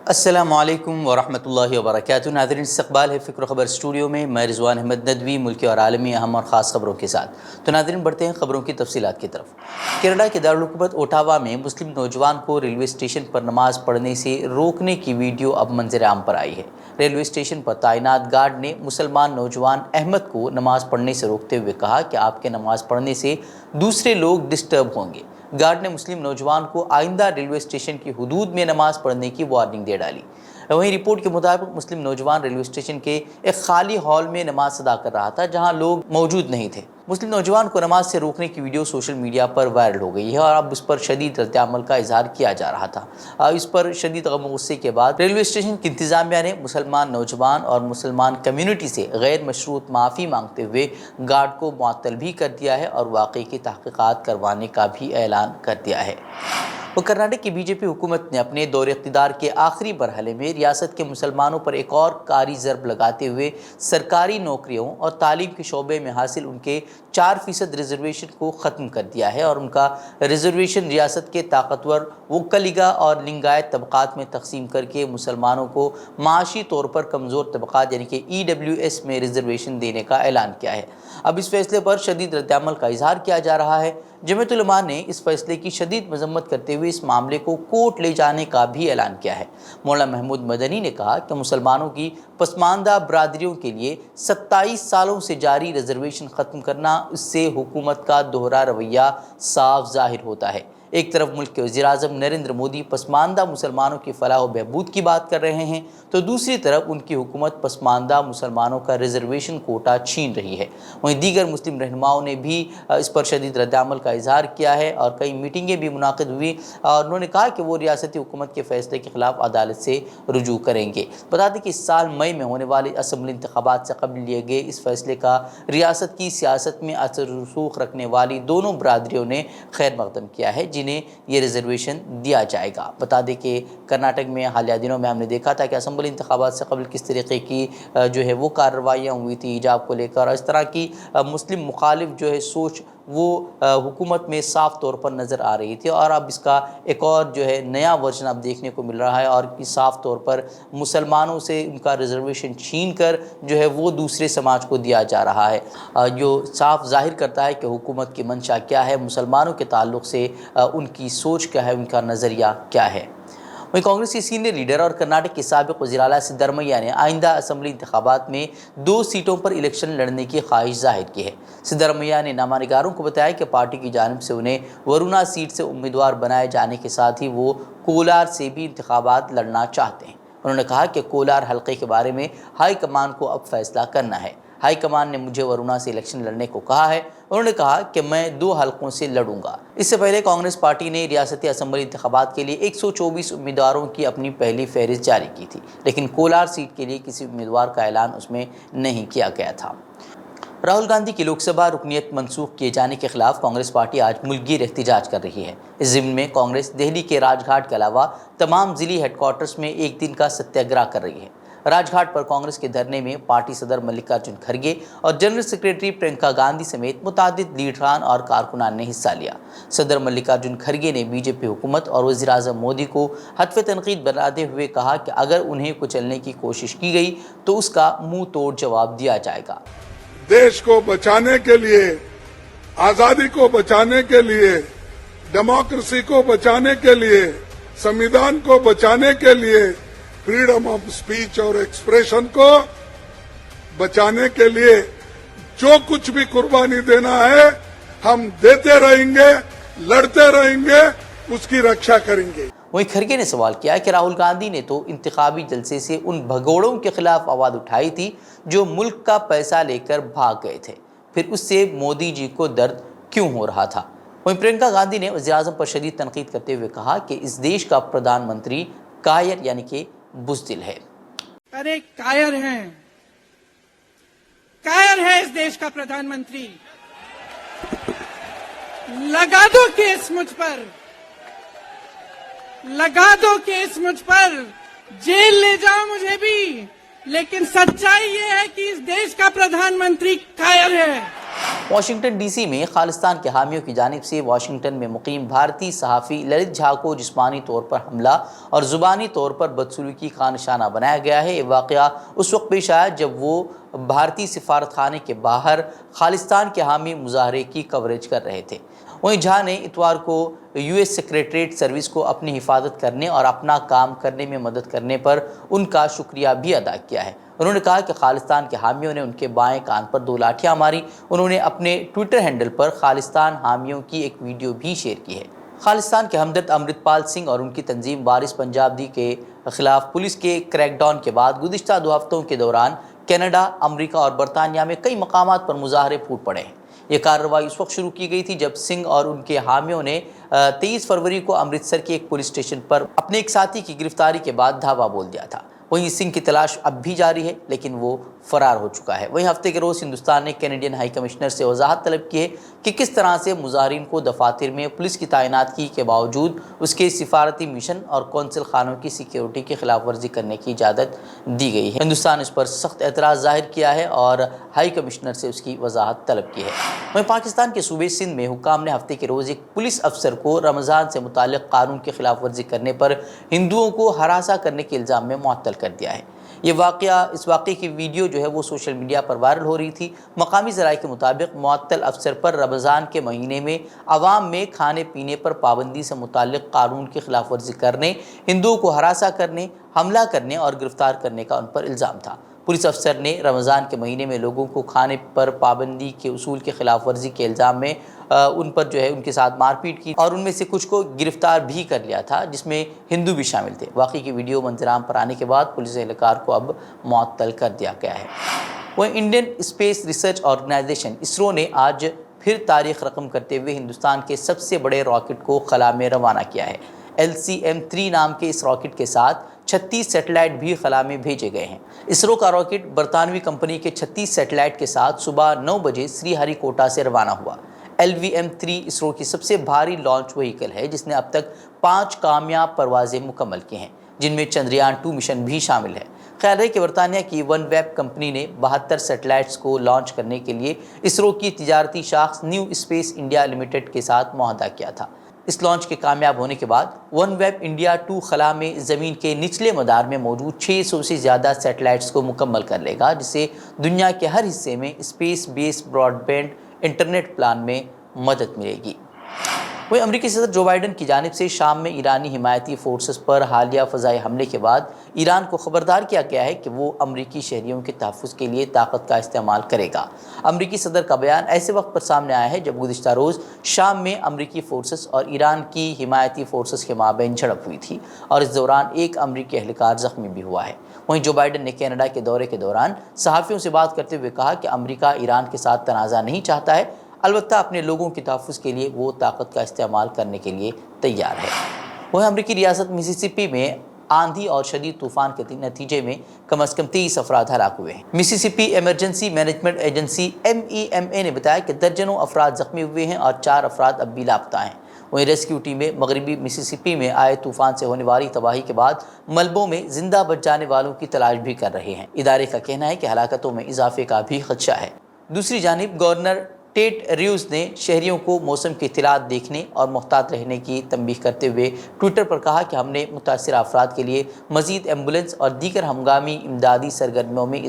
السلام علیکم ورحمۃ اللہ وبرکاتہ۔ ناظرین، استقبال ہے فکر و خبر اسٹوڈیو میں، میں رضوان احمد ندوی ملکی اور عالمی اہم اور خاص خبروں کے ساتھ۔ تو ناظرین، بڑھتے ہیں خبروں کی تفصیلات کی طرف۔ کینیڈا کے دارالحکومت اوٹاوا میں مسلم نوجوان کو ریلوے اسٹیشن پر نماز پڑھنے سے روکنے کی ویڈیو اب منظر عام پر آئی ہے۔ ریلوے اسٹیشن پر تعینات گارڈ نے مسلمان نوجوان احمد کو نماز پڑھنے سے روکتے ہوئے کہا کہ آپ کے نماز پڑھنے سے دوسرے لوگ ڈسٹرب ہوں گے۔ گارڈ نے مسلم نوجوان کو آئندہ ریلوے اسٹیشن کی حدود میں نماز پڑھنے کی وارننگ دے ڈالی۔ وہیں رپورٹ کے مطابق مسلم نوجوان ریلوے اسٹیشن کے ایک خالی ہال میں نماز ادا کر رہا تھا جہاں لوگ موجود نہیں تھے۔ مسلم نوجوان کو نماز سے روکنے کی ویڈیو سوشل میڈیا پر وائرل ہو گئی ہے اور اب اس پر شدید رد عمل کا اظہار کیا جا رہا تھا۔ اس پر شدید غم و غصے کے بعد ریلوے اسٹیشن کی انتظامیہ نے مسلمان نوجوان اور مسلمان کمیونٹی سے غیر مشروط معافی مانگتے ہوئے گارڈ کو معطل بھی کر دیا ہے اور واقعے کی تحقیقات کروانے کا بھی اعلان کر دیا ہے۔ وہ کرناٹک کی بی جے پی حکومت نے اپنے دور اقتدار کے آخری مرحلے میں ریاست کے مسلمانوں پر ایک اور کاری ضرب لگاتے ہوئے سرکاری نوکریوں اور تعلیم کے شعبے میں حاصل ان کے 4% ریزرویشن کو ختم کر دیا ہے اور ان کا ریزرویشن ریاست کے طاقتور وکلیگا اور لنگایت طبقات میں تقسیم کر کے مسلمانوں کو معاشی طور پر کمزور طبقات یعنی کہ EWS میں ریزرویشن دینے کا اعلان کیا ہے۔ اب اس فیصلے پر شدید رد عمل کا اظہار کیا جا رہا ہے۔ جمعیت علماء نے اس فیصلے کی شدید مذمت کرتے ہوئے اس معاملے کو کورٹ لے جانے کا بھی اعلان کیا ہے۔ مولانا محمود مدنی نے کہا کہ مسلمانوں کی پسماندہ برادریوں کے لیے 27 سالوں سے جاری ریزرویشن ختم کرنا، اس سے حکومت کا دوہرا رویہ صاف ظاہر ہوتا ہے۔ ایک طرف ملک کے وزیر اعظم نریندر مودی پسماندہ مسلمانوں کی فلاح و بہبود کی بات کر رہے ہیں تو دوسری طرف ان کی حکومت پسماندہ مسلمانوں کا ریزرویشن کوٹا چھین رہی ہے۔ وہیں دیگر مسلم رہنماؤں نے بھی اس پر شدید رد عمل کا اظہار کیا ہے اور کئی میٹنگیں بھی منعقد ہوئی اور انہوں نے کہا کہ وہ ریاستی حکومت کے فیصلے کے خلاف عدالت سے رجوع کریں گے۔ بتا دیں کہ اس سال مئی میں ہونے والے اسمبلی انتخابات سے قبل لیے گئے اس فیصلے کا ریاست کی سیاست میں اثر رسوخ رکھنے والی دونوں برادریوں نے خیر مقدم کیا ہے جنہیں یہ ریزرویشن دیا جائے گا۔ بتا دیں کہ کرناٹک میں حالیہ دنوں میں ہم نے دیکھا تھا کہ اسمبلی انتخابات سے قبل کس طریقے کی جو ہے وہ کارروائیاں ہوئی تھی حجاب کو لے کر، اور اس طرح کی مسلم مخالف جو ہے سوچ وہ حکومت میں صاف طور پر نظر آ رہی تھی، اور اب اس کا ایک اور جو ہے نیا ورژن اب دیکھنے کو مل رہا ہے اور صاف طور پر مسلمانوں سے ان کا ریزرویشن چھین کر جو ہے وہ دوسرے سماج کو دیا جا رہا ہے، جو صاف ظاہر کرتا ہے کہ حکومت کی منشا کیا ہے، مسلمانوں کے تعلق سے ان کی سوچ کیا ہے، ان کا نظریہ کیا ہے۔ وہیں کانگریس کے سینئر لیڈر اور کرناٹک کے سابق وزیر اعلیٰ سدھرمیا نے آئندہ اسمبلی انتخابات میں 2 سیٹوں پر الیکشن لڑنے کی خواہش ظاہر کی ہے۔ سدھرمیا نے نامہ نگاروں کو بتایا کہ پارٹی کی جانب سے انہیں ورونا سیٹ سے امیدوار بنائے جانے کے ساتھ ہی وہ کولار سے بھی انتخابات لڑنا چاہتے ہیں۔ انہوں نے کہا کہ کولار حلقے کے بارے میں ہائی کمان کو اب فیصلہ کرنا ہے۔ ہائی کمان نے مجھے ورونا سے الیکشن لڑنے کو کہا ہے۔ انہوں نے کہا کہ میں 2 حلقوں سے لڑوں گا۔ اس سے پہلے کانگریس پارٹی نے ریاستی اسمبلی انتخابات کے لیے 124 امیدواروں کی اپنی پہلی فہرست جاری کی تھی، لیکن کولار سیٹ کے لیے کسی امیدوار کا اعلان اس میں نہیں کیا گیا تھا۔ راہل گاندھی کی لوک سبھا رکنیت منسوخ کیے جانے کے خلاف کانگریس پارٹی آج ملک گیر احتجاج کر رہی ہے۔ اس ضمن میں کانگریس دہلی کے راج گھاٹ کے علاوہ تمام ضلعی ہیڈ کوارٹرز میں ایک دن کا ستیہ گرہ کر رہی ہے۔ راج گھاٹ پر کانگریس کے دھرنے میں پارٹی صدر ملکارجن کھرگے اور جنرل سیکریٹری پرینکا گاندھی سمیت متعدد لیڈران اور کارکنان نے حصہ لیا۔ صدر ملکارجن کھرگے نے بی جے پی حکومت اور وزیر اعظم مودی کو ہدف تنقید بناتے ہوئے کہا کہ اگر انہیں کچلنے کی کوشش کی گئی تو اس کا منہ توڑ جواب دیا جائے گا۔ دیش کو بچانے کے لیے، آزادی کو بچانے کے لیے، ڈیموکریسی کو بچانے کے لیے، سمویدھان کو بچانے کے لیے، فریڈم آف اسپیچ اور ایکسپریشن کو بچانے کے لیے جو کچھ بھی قربانی دینا ہے ہم دیتے رہیں گے، لڑتے رہیں گے، اس کی رکشا کریں گے۔ وہیں کھرگے نے سوال کیا کہ راہل گاندھی نے تو انتخابی جلسے سے ان بھگوڑوں کے خلاف آواز اٹھائی تھی جو ملک کا پیسہ لے کر بھاگ گئے تھے، پھر اس سے مودی جی کو درد کیوں ہو رہا تھا؟ وہیں پرینکا گاندھی نے وزیر اعظم پر شدید تنقید کرتے ہوئے کہا کہ اس دیش کا پردھان منتری کائر یعنی کہ بزدل ہے۔ ارے کائر ہیں، کائر ہے اس دیش کا پردھان منتری۔ لگا دو کیس مجھ پر، لگا دو کیس مجھ پر، جیل لے جاؤ مجھے بھی، لیکن سچائی یہ ہے کہ اس دیش کا پردھان منتری کائر ہے۔ واشنگٹن ڈی سی میں خالستان کے حامیوں کی جانب سے واشنگٹن میں مقیم بھارتی صحافی للت جھا کو جسمانی طور پر حملہ اور زبانی طور پر بدسلوکی کا نشانہ بنایا گیا ہے۔ یہ واقعہ اس وقت پیش آیا جب وہ بھارتی سفارت خانے کے باہر خالستان کے حامی مظاہرے کی کوریج کر رہے تھے۔ وہیں جھا نے اتوار کو یو ایس سیکریٹریٹ سروس کو اپنی حفاظت کرنے اور اپنا کام کرنے میں مدد کرنے پر ان کا شکریہ بھی ادا کیا ہے۔ انہوں نے کہا کہ خالستان کے حامیوں نے ان کے بائیں کان پر 2 لاٹھیاں ماری۔ انہوں نے اپنے ٹویٹر ہینڈل پر خالستان حامیوں کی ایک ویڈیو بھی شیئر کی ہے۔ خالستان کے ہمدرد امرت پال سنگھ اور ان کی تنظیم وارث پنجاب دی کے خلاف پولیس کے کریک ڈاؤن کے بعد گزشتہ 2 ہفتوں کے دوران کینیڈا، امریکہ اور برطانیہ میں کئی مقامات پر مظاہرے پھوٹ پڑے ہیں۔ یہ کارروائی اس وقت شروع کی گئی تھی جب سنگھ اور ان کے حامیوں نے 23 فروری کو امرتسر کے ایک پولیس اسٹیشن پر اپنے ایک ساتھی کی گرفتاری کے بعد دھاوا بول دیا تھا۔ وہیں سنگھ کی تلاش اب بھی جاری ہے لیکن وہ فرار ہو چکا ہے۔ وہیں ہفتے کے روز ہندوستان نے کینیڈین ہائی کمشنر سے وضاحت طلب کی ہے کہ کس طرح سے مظاہرین کو دفاتر میں پولیس کی تعیناتگی کے باوجود اس کے سفارتی مشن اور قونصل خانوں کی سیکیورٹی کی خلاف ورزی کرنے کی اجازت دی گئی ہے۔ ہندوستان اس پر سخت اعتراض ظاہر کیا ہے اور ہائی کمشنر سے اس کی وضاحت طلب کی ہے۔ وہیں پاکستان کے صوبے سندھ میں حکام نے ہفتے کے روز ایک پولیس افسر کو رمضان سے متعلق قانون کی خلاف ورزی کرنے پر ہندوؤں کو ہراساں کرنے کے الزام میں معطل کر دیا ہے۔ اس واقعے کی ویڈیو جو ہے وہ سوشل میڈیا پر وائرل ہو رہی تھی۔ مقامی ذرائع کے مطابق معطل افسر پر رمضان کے مہینے میں عوام میں کھانے پینے پر پابندی سے متعلق قانون کی خلاف ورزی کرنے، ہندوؤں کو ہراساں کرنے، حملہ کرنے اور گرفتار کرنے کا ان پر الزام تھا۔ پولیس افسر نے رمضان کے مہینے میں لوگوں کو کھانے پر پابندی کے اصول کی خلاف ورزی کے الزام میں ان پر جو ہے ان کے ساتھ مار پیٹ کی اور ان میں سے کچھ کو گرفتار بھی کر لیا تھا جس میں ہندو بھی شامل تھے۔ واقعے کی ویڈیو منظرعام پر آنے کے بعد پولیس اہلکار کو اب معطل کر دیا گیا ہے۔ وہ Indian space research organisation ISRO نے آج پھر تاریخ رقم کرتے ہوئے ہندوستان کے سب سے بڑے راکٹ کو خلا میں روانہ کیا ہے۔ LCM-3 نام کے اس راکٹ کے ساتھ 36 سیٹلائٹ بھی خلا میں بھیجے گئے ہیں۔ اسرو کا راکٹ برطانوی کمپنی کے 36 سیٹلائٹ کے ساتھ صبح 9 بجے سری ہری کوٹا سے روانہ ہوا۔ LVM-3 اسرو کی سب سے بھاری لانچ وہیکل ہے جس نے اب تک 5 کامیاب پروازیں مکمل کی ہیں جن میں چندریان 2 مشن بھی شامل ہے۔ خیال ہے کہ برطانیہ کی ون ویب کمپنی نے 72 سیٹلائٹس کو لانچ کرنے کے لیے اسرو کی تجارتی شاخ نیو اسپیس انڈیا لمیٹڈ کے ساتھ معاہدہ کیا تھا۔ اس لانچ کے کامیاب ہونے کے بعد ون ویب انڈیا 2 خلا میں زمین کے نچلے مدار میں موجود 600 سے زیادہ سیٹلائٹس کو مکمل کر لے گا، جس سے دنیا کے ہر حصے میں اسپیس بیس براڈ بینڈ انٹرنیٹ پلان میں مدد ملے گی۔ وہیں امریکی صدر جو بائیڈن کی جانب سے شام میں ایرانی حمایتی فورسز پر حالیہ فضائی حملے کے بعد ایران کو خبردار کیا گیا ہے کہ وہ امریکی شہریوں کے تحفظ کے لیے طاقت کا استعمال کرے گا۔ امریکی صدر کا بیان ایسے وقت پر سامنے آیا ہے جب گزشتہ روز شام میں امریکی فورسز اور ایران کی حمایتی فورسز کے مابین جھڑپ ہوئی تھی اور اس دوران ایک امریکی اہلکار زخمی بھی ہوا ہے۔ وہیں جو بائیڈن نے کینیڈا کے دورے کے دوران صحافیوں سے بات کرتے ہوئے کہا کہ امریکہ ایران کے ساتھ تنازع نہیں چاہتا ہے، البتہ اپنے لوگوں کے تحفظ کے لیے وہ طاقت کا استعمال کرنے کے لیے تیار ہے۔ وہ امریکی ریاست مسیسپی میں آندھی اور شدید طوفان کے نتیجے میں کم از کم 23 افراد ہلاک ہوئے ہیں۔ Mississippi emergency management agency MEMA نے بتایا کہ درجنوں افراد زخمی ہوئے ہیں اور 4 افراد اب بھی لاپتہ ہیں۔ وہیں ریسکیو ٹیمیں مغربی مسیسپی میں آئے طوفان سے ہونے والی تباہی کے بعد ملبوں میں زندہ بچ جانے والوں کی تلاش بھی کر رہے ہیں۔ ادارے کا کہنا ہے کہ ہلاکتوں میں اضافے کا بھی خدشہ ہے۔ دوسری جانب گورنر ٹیٹ ریوز نے شہریوں کو موسم کی اطلاعات دیکھنے اور محتاط رہنے کی تنبیہ کرتے ہوئے ٹویٹر پر کہا کہ ہم نے متاثرہ افراد کے لیے مزید ایمبولینس اور دیگر ہنگامی امدادی سرگرمیوں میں